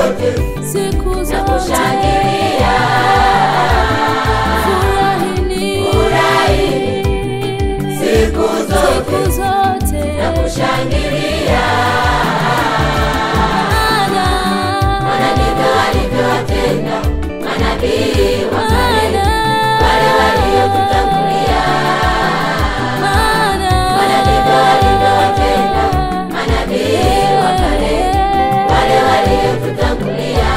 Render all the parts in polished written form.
zote, siku zote nakushangilia. Furahini, siku zote, nakushangilia. Maana ndivyo alivyowatenda manabii wa kale, wale waliokutangulia. Maana ndivyo alivyowatenda manabii wa kale, wale waliokutangulia.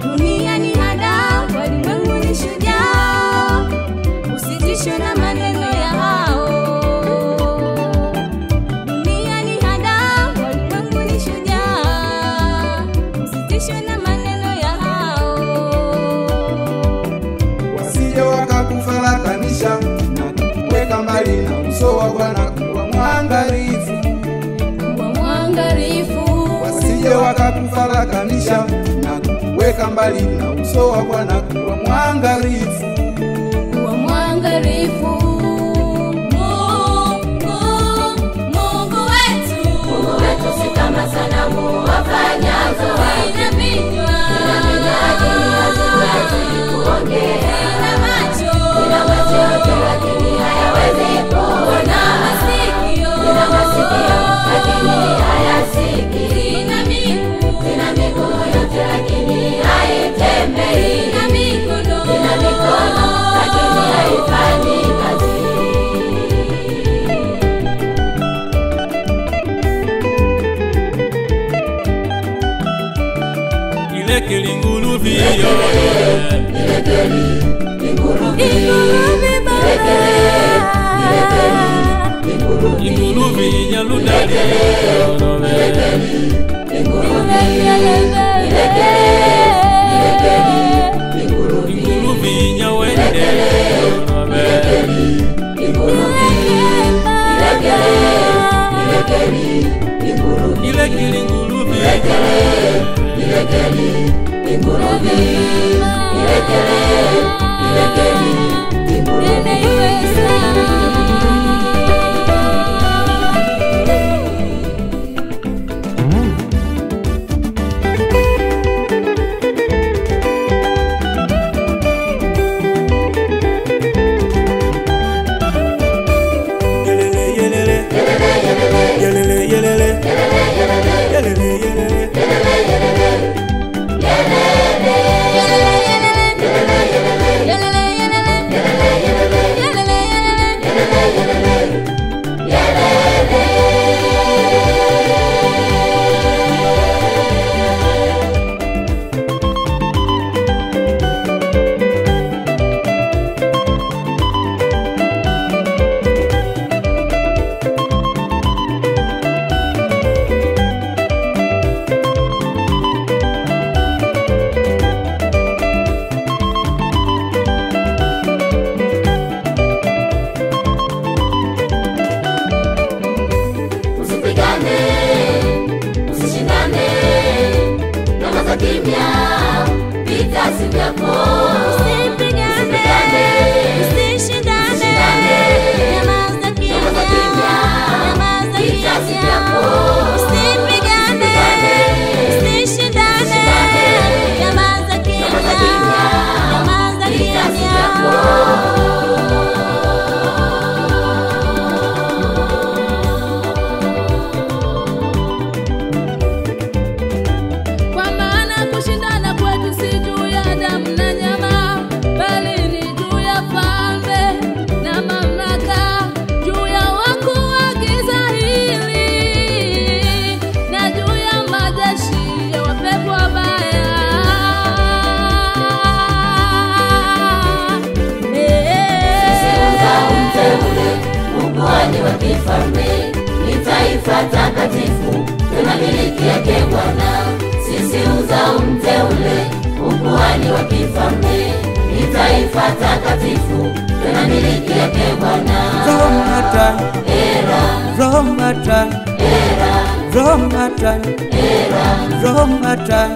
Dunia ni hada, walimwengu ni shujaa, usitishwe na maneno ya hao. Dunia ni hada, walimwengu ni shujaa, usitishwe na maneno ya hao. Wasije wakakufarakanisha na kuweka mbali na uso wa Bwana. Kuwa mwangalifu, Kuwa mwangalifu, wasije wakakufarakanisha na kuweka mbali na uso wa Bwana. Kuwa mwangalifu, kuwa mwangalifu. Mungu wetu si kama sanamu wafanyazo watu. inaminywa, Lakini haziwezi kuongea. Ina macho yote lakini hayawezi kuona. Ina masikio lakini hayasiki. Ina miguu yote lakini haitembei. Ina mikono lakini haifanyi kazi. Ilekeli nguluvio, inguluvi nyaludali, inguluvi nyawende, ilekeli nguluvi, Usipigane, usishindane, nyamaza kimya, vita si vyako. Usipigane, usishindane, nyamaza kimya, vita si vyako. Usipigane, usishindane, nyamaza kimya, vita si vyako. Kwa maana kushindana kwetu si juu ya damu na nyama, bali ni juu ya falme na mamlaka, juu ya wakuu wa giza hili, na juu ya majeshi ya wapepo wabaya. Ukuhani wa kifalme ni taifa takatifu, tunamiliki yake Bwana. Sisi uzao mteule, ukuhani ukuhani wa kifalme, ni taifa takatifu, tena miliki yake Bwana. Romata, Romata, Romata, Romata,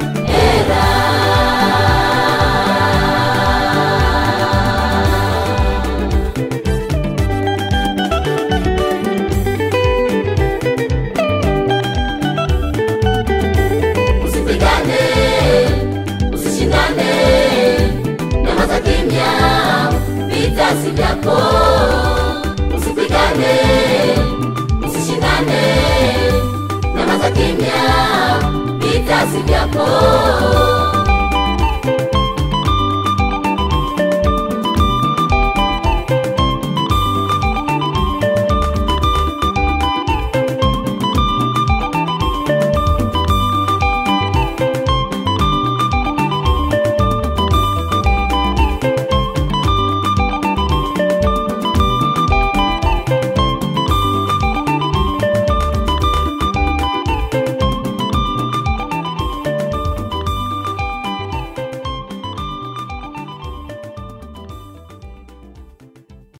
Usipigane, usishindane, nyamaza kimya, vita si vyako. Usipigane, usishindane, nyamaza kimya, vita si vyako.